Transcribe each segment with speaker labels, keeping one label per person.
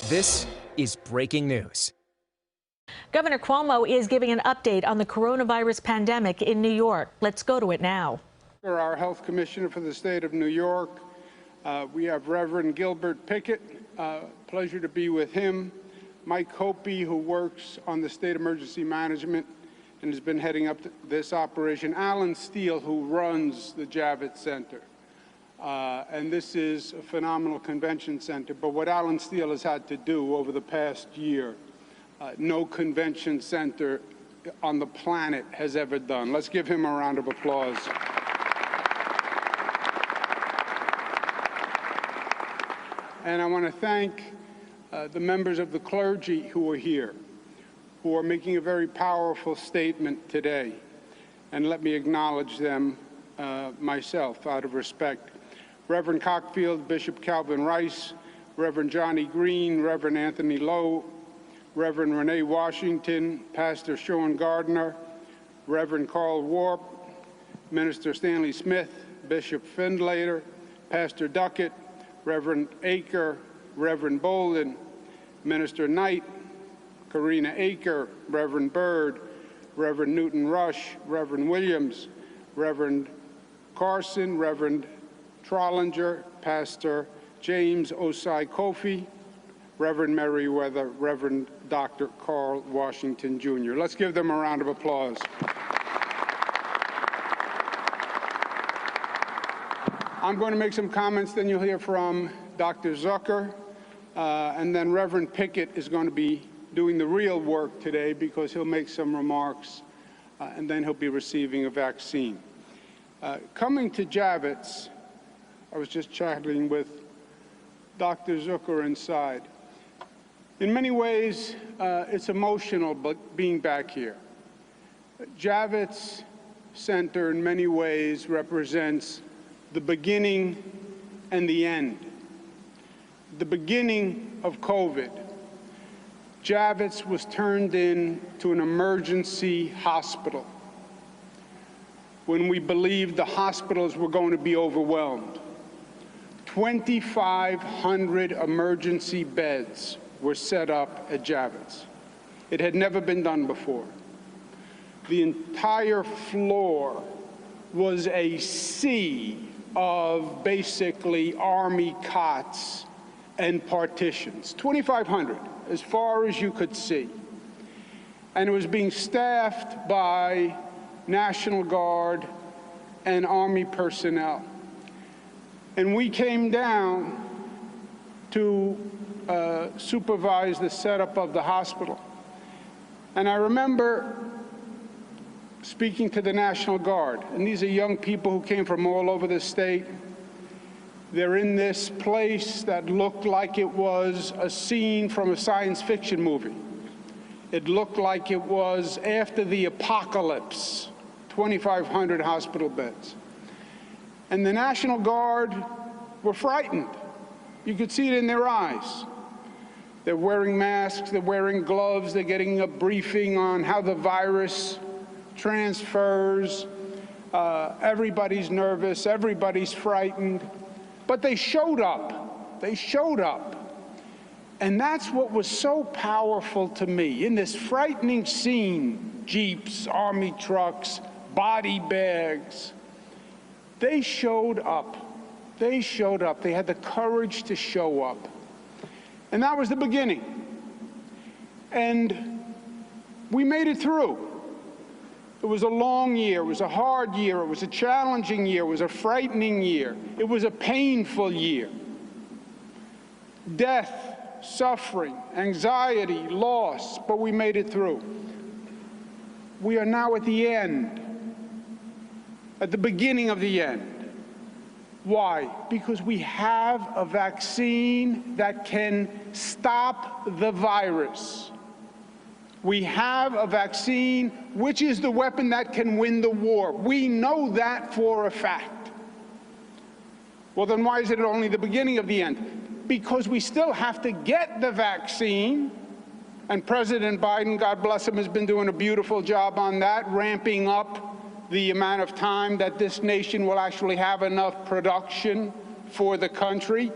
Speaker 1: This is breaking news.
Speaker 2: Governor Cuomo is giving an update on the coronavirus pandemic in New York. Let's go to it now.
Speaker 3: Our health commissioner for the state of New York, we have Reverend Gilbert Pickett. Pleasure to be with him. Mike Hopi, who works on the state emergency management and has been heading up this operation. Alan Steele, who runs the Javits Center. And this is a phenomenal convention center. But what Alan Steele has had to do over the past year, no convention center on the planet has ever done. Let's give him a round of applause. And I want to thank the members of the clergy who are here, who are making a very powerful statement today. And let me acknowledge them myself out of respect. Reverend Cockfield, Bishop Calvin Rice, Reverend Johnny Green, Reverend Anthony Lowe, Reverend Renee Washington, Pastor Sean Gardner, Reverend Carl Warp, Minister Stanley Smith, Bishop Findlater, Pastor Duckett, Reverend Aker, Reverend Bolden, Minister Knight, Karina Aker, Reverend Byrd, Reverend Newton Rush, Reverend Williams, Reverend Carson, Reverend Trollinger, Pastor James Osai Kofi, Reverend Merriweather, Reverend Dr. Carl Washington, Jr. Let's give them a round of applause. I'm going to make some comments, then you'll hear from Dr. Zucker, and then Reverend Pickett is going to be doing the real work today because he'll make some remarks, and then he'll be receiving a vaccine. Coming to Javits, I was just chatting with Dr. Zucker inside. In many ways, it's emotional being back here. Javits Center, in many ways, represents the beginning and the end. The beginning of COVID. Javits was turned into an emergency hospital when we believed the hospitals were going to be overwhelmed. 2,500 emergency beds were set up at Javits. It had never been done before. The entire floor was a sea of basically Army cots and partitions. 2,500, as far as you could see. And it was being staffed by National Guard and Army personnel. And we came down to supervise the setup of the hospital. And I remember speaking to the National Guard, and these are young people who came from all over the state. They're in this place that looked like it was a scene from a science fiction movie. It looked like it was after the apocalypse, 2,500 hospital beds. And the National Guard were frightened. You could see it in their eyes. They're wearing masks, they're wearing gloves, they're getting a briefing on how the virus transfers. Everybody's nervous, everybody's frightened. But they showed up. They showed up. And that's what was so powerful to me. In this frightening scene, Jeeps, Army trucks, body bags, they showed up. They showed up. They had the courage to show up. And that was the beginning. And we made it through. It was a long year. It was a hard year. It was a challenging year. It was a frightening year. It was a painful year. Death, suffering, anxiety, loss, but we made it through. We are now at the end, at the beginning of the end. Why? Because we have a vaccine that can stop the virus. We have a vaccine which is the weapon that can win the war. We know that for a fact. Well, then why is it only the beginning of the end? Because we still have to get the vaccine, and President Biden, God bless him, has been doing a beautiful job on that, ramping up the amount of time that this nation will actually have enough production for the country.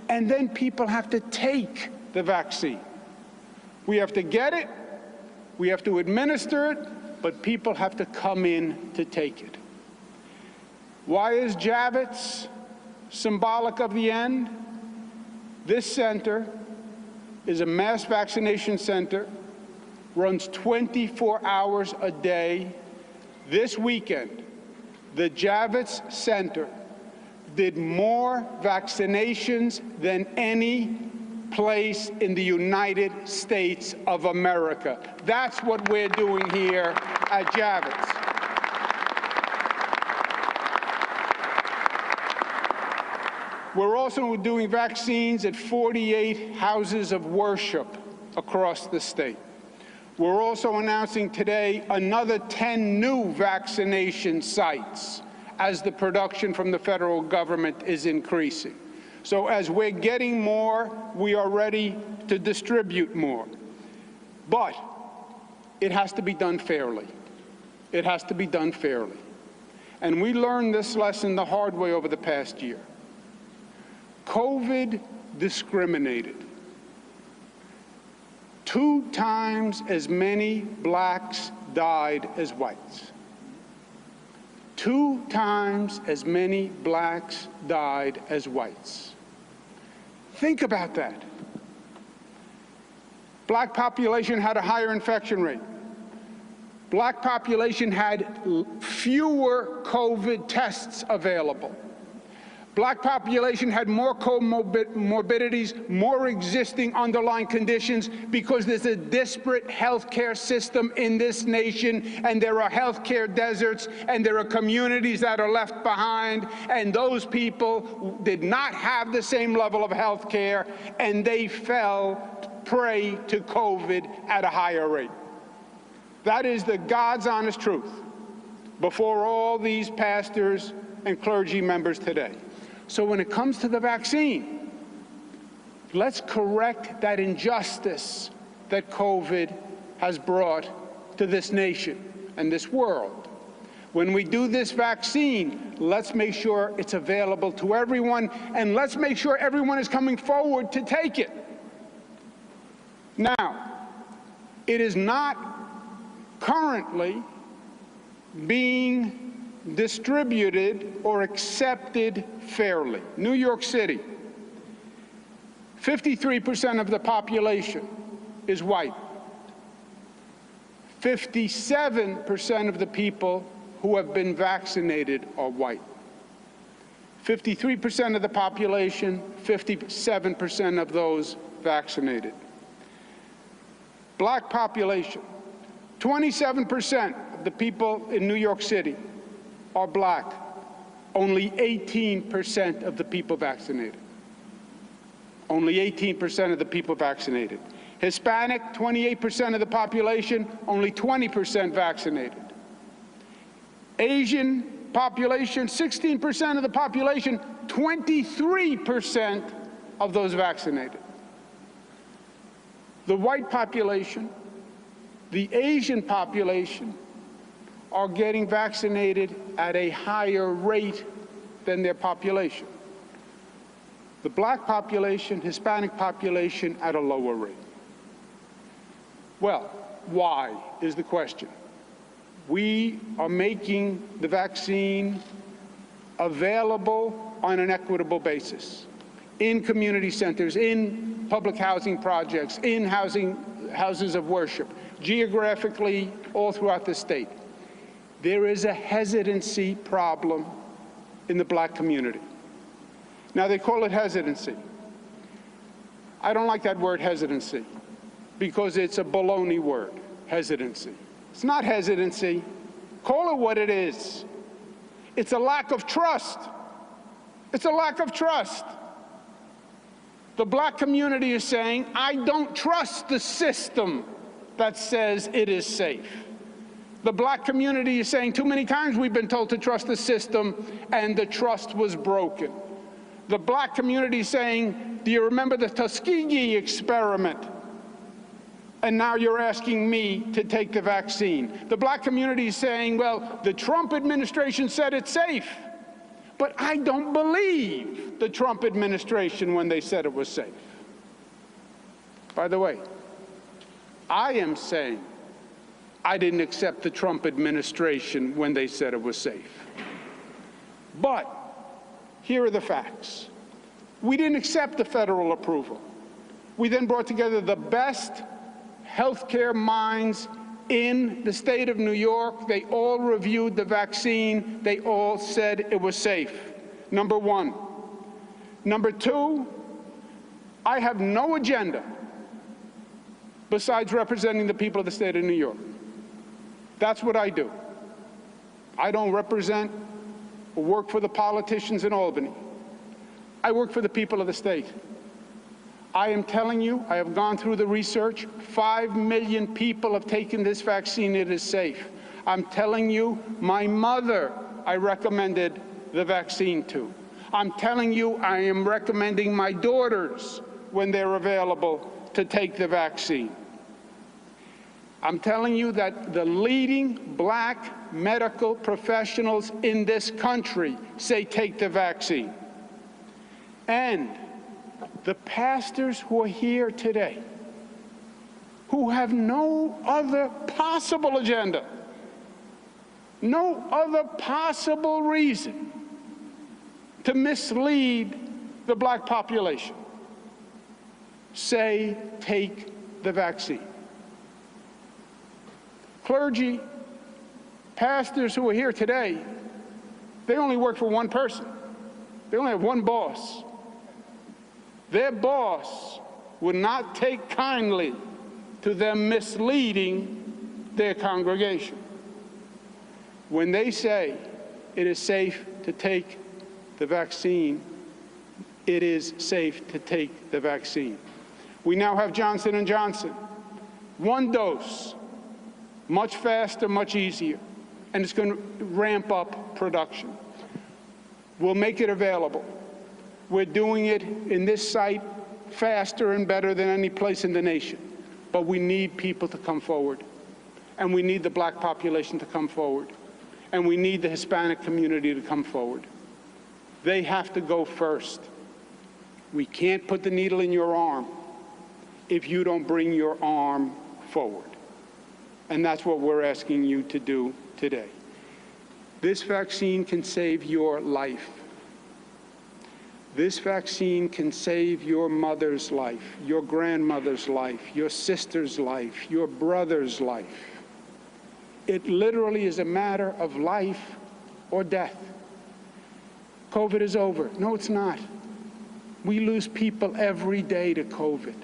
Speaker 3: And then people have to take the vaccine. We have to get it, we have to administer it, but people have to come in to take it. Why is Javits symbolic of the end? This center is a mass vaccination center, runs 24 hours a day. This weekend, the Javits Center did more vaccinations than any place in the United States of America. That's what we're doing here at Javits. We're also doing vaccines at 48 houses of worship across the state. We're also announcing today another 10 new vaccination sites as the production from the federal government is increasing. So as we're getting more, we are ready to distribute more. But it has to be done fairly. It has to be done fairly. And we learned this lesson the hard way over the past year. COVID discriminated. 2 times as many blacks died as whites. 2 times as many blacks died as whites. Think about that. Black population had a higher infection rate. Black population had fewer COVID tests available. Black population had more comorbidities, more existing underlying conditions, because there's a disparate healthcare system in this nation, and there are healthcare deserts, and there are communities that are left behind, and those people did not have the same level of healthcare, and they fell prey to COVID at a higher rate. That is the God's honest truth before all these pastors and clergy members today. So when it comes to the vaccine, let's correct that injustice that COVID has brought to this nation and this world. When we do this vaccine, let's make sure it's available to everyone, and let's make sure everyone is coming forward to take it. Now, it is not currently being distributed or accepted fairly. New York City, 53% of the population is white. 57% of the people who have been vaccinated are white. 53% of the population, 57% of those vaccinated. Black population, 27% of the people in New York City are black. Only 18% of the people vaccinated. Only 18% of the people vaccinated. Hispanic, 28% of the population, only 20% vaccinated. Asian population, 16% of the population, 23% of those vaccinated. The white population, the Asian population, are getting vaccinated at a higher rate than their population. The black population, Hispanic population at a lower rate. Well, why is the question? We are making the vaccine available on an equitable basis in community centers, in public housing projects, in houses of worship, geographically all throughout the state. There is a hesitancy problem in the black community. Now, they call it hesitancy. I don't like that word hesitancy because it's a baloney word, hesitancy. It's not hesitancy. Call it what it is. It's a lack of trust. It's a lack of trust. The black community is saying, I don't trust the system that says it is safe. The black community is saying, too many times we've been told to trust the system, and the trust was broken. The black community is saying, do you remember the Tuskegee experiment? And now you're asking me to take the vaccine. The black community is saying, well, the Trump administration said it's safe. But I don't believe the Trump administration when they said it was safe. By the way, I am saying I didn't accept the Trump administration when they said it was safe. But here are the facts. We didn't accept the federal approval. We then brought together the best healthcare minds in the state of New York. They all reviewed the vaccine. They all said it was safe. Number one. Number two, I have no agenda besides representing the people of the state of New York. That's what I do. I don't represent or work for the politicians in Albany. I work for the people of the state. I am telling you, I have gone through the research. 5 million people have taken this vaccine. It is safe. I'm telling you, my mother, I recommended the vaccine to. I'm telling you, I am recommending my daughters, when they're available, to take the vaccine. I'm telling you that the leading black medical professionals in this country say take the vaccine. And the pastors who are here today, who have no other possible agenda, no other possible reason to mislead the black population, say take the vaccine. Clergy, pastors who are here today, they only work for one person. They only have one boss. Their boss would not take kindly to them misleading their congregation. When they say it is safe to take the vaccine, it is safe to take the vaccine. We now have Johnson & Johnson. One dose, much faster, much easier, and it's going to ramp up production. We'll make it available. We're doing it in this site faster and better than any place in the nation. But we need people to come forward. And we need the black population to come forward. And we need the Hispanic community to come forward. They have to go first. We can't put the needle in your arm if you don't bring your arm forward. And that's what we're asking you to do today. This vaccine can save your life. This vaccine can save your mother's life, your grandmother's life, your sister's life, your brother's life. It literally is a matter of life or death. COVID is over. No, it's not. We lose people every day to COVID.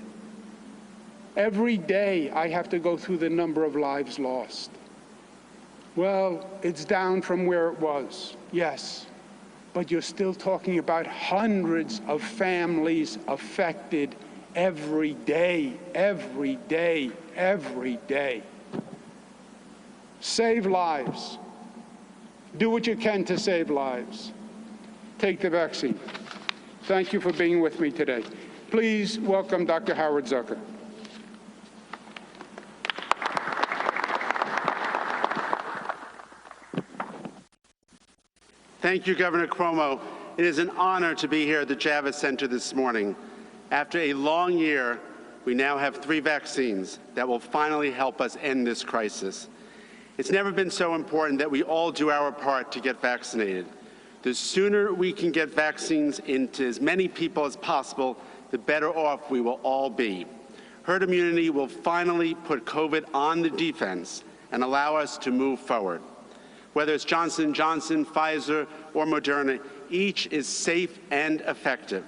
Speaker 3: Every day I have to go through the number of lives lost. Well, it's down from where it was, yes. But you're still talking about hundreds of families affected every day, every day, every day. Save lives. Do what you can to save lives. Take the vaccine. Thank you for being with me today. Please welcome Dr. Howard Zucker.
Speaker 4: Thank you, Governor Cuomo. It is an honor to be here at the Javits Center this morning. After a long year, we now have 3 vaccines that will finally help us end this crisis. It's never been so important that we all do our part to get vaccinated. The sooner we can get vaccines into as many people as possible, the better off we will all be. Herd immunity will finally put COVID on the defense and allow us to move forward. Whether it's Johnson & Johnson, Pfizer, or Moderna, each is safe and effective.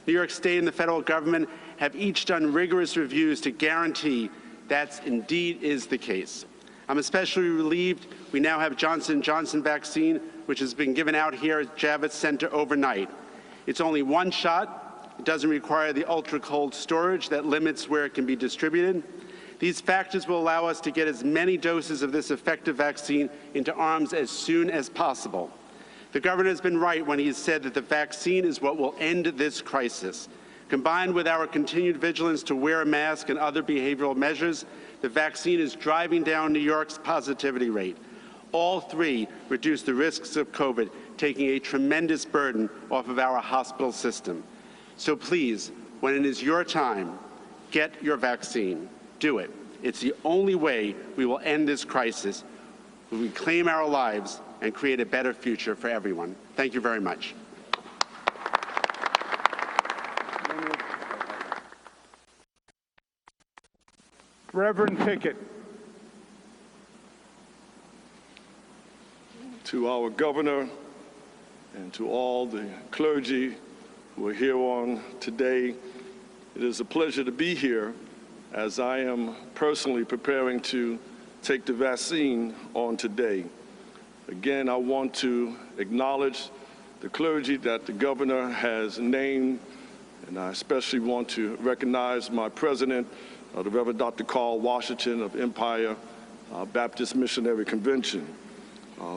Speaker 4: New York State and the federal government have each done rigorous reviews to guarantee that indeed is the case. I'm especially relieved we now have Johnson & Johnson vaccine, which has been given out here at Javits Center overnight. It's only one shot. It doesn't require the ultra-cold storage that limits where it can be distributed. These factors will allow us to get as many doses of this effective vaccine into arms as soon as possible. The governor has been right when he has said that the vaccine is what will end this crisis. Combined with our continued vigilance to wear a mask and other behavioral measures, the vaccine is driving down New York's positivity rate. All 3 reduce the risks of COVID, taking a tremendous burden off of our hospital system. So please, when it is your time, Get your vaccine. Do it. It's the only way we will end this crisis, we reclaim our lives, and create a better future for everyone. Thank you very much.
Speaker 3: Reverend Pickett.
Speaker 5: To our governor and to all the clergy who are here on today, it is a pleasure to be here as I am personally preparing to take the vaccine on today. Again, I want to acknowledge the clergy that the governor has named, and I especially want to recognize my president, the Reverend Dr. Carl Washington of Empire Baptist Missionary Convention.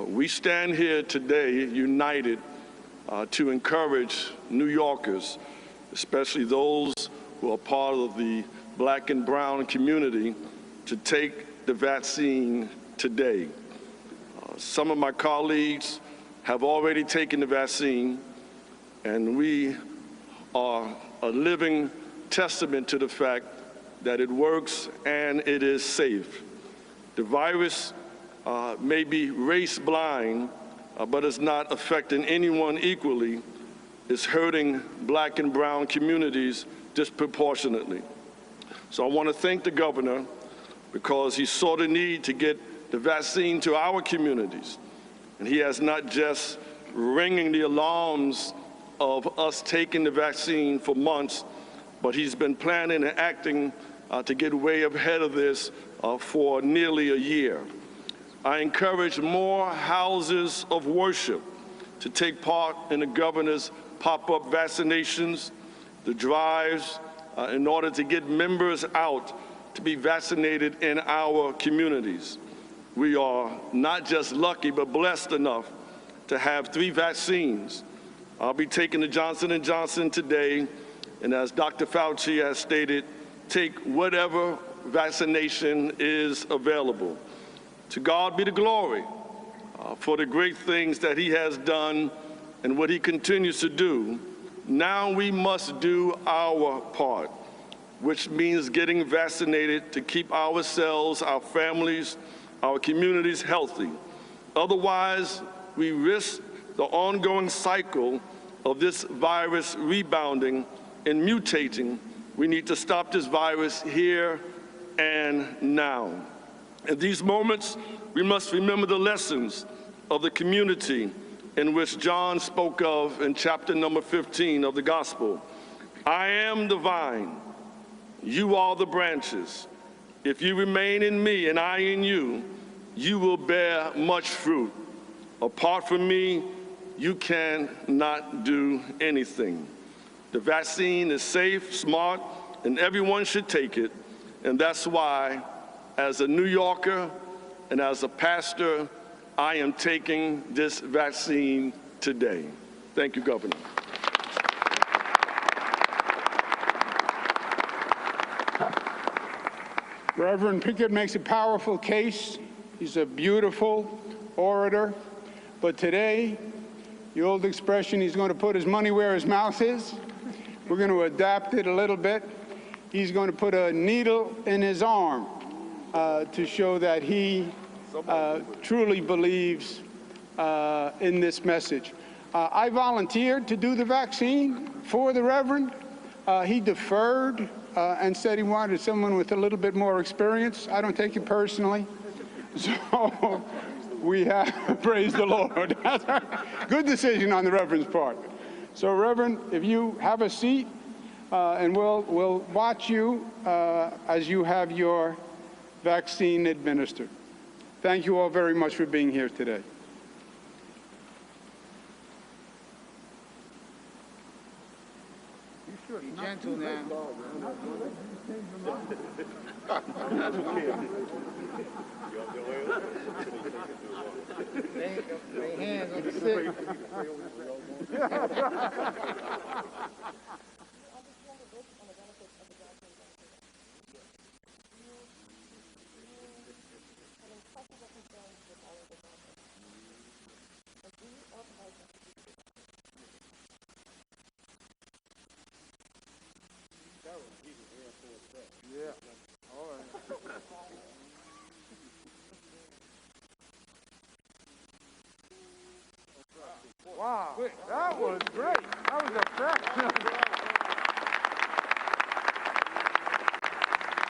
Speaker 5: We stand here today united to encourage New Yorkers, especially those who are part of the Black and brown community, to take the vaccine today. Some of my colleagues have already taken the vaccine, and we are a living testament to the fact that it works and it is safe. The virus may be race blind, but it's not affecting anyone equally. It's hurting Black and brown communities disproportionately. So I want to thank the governor because he saw the need to get the vaccine to our communities. And he has not just ringing the alarms of us taking the vaccine for months, but he's been planning and acting to get way ahead of this for nearly a year. I encourage more houses of worship to take part in the governor's pop-up vaccinations, the drives, in order to get members out to be vaccinated in our communities. We are not just lucky, but blessed enough to have 3 vaccines. I'll be taking the Johnson & Johnson today, and as Dr. Fauci has stated, take whatever vaccination is available. To God be the glory for the great things that he has done and what he continues to do. Now we must do our part, which means getting vaccinated to keep ourselves, our families, our communities healthy. Otherwise, we risk the ongoing cycle of this virus rebounding and mutating. We need to stop this virus here and now. In these moments, we must remember the lessons of the community in which John spoke of in chapter number 15 of the gospel. I am the vine, you are the branches. If you remain in me and I in you, you will bear much fruit. Apart from me, you cannot do anything. The vaccine is safe, smart, and everyone should take it. And that's why, as a New Yorker and as a pastor, I am taking this vaccine today. Thank you, Governor.
Speaker 3: Reverend Pickett makes a powerful case. He's a beautiful orator. But today, the old expression, he's going to put his money where his mouth is. We're going to adapt it a little bit. He's going to put a needle in his arm to show that he truly believes in this message. I volunteered to do the vaccine for the Reverend. He deferred and said he wanted someone with a little bit more experience. I don't take it personally. So we have, praise the Lord. Good decision on the Reverend's part. So Reverend, if you have a seat, and we'll watch you as you have your vaccine administered. Thank you all very much for being here today.
Speaker 6: Be gentle now. Lay hands on the sick. Yeah. All right. Wow, that was great. That was effective.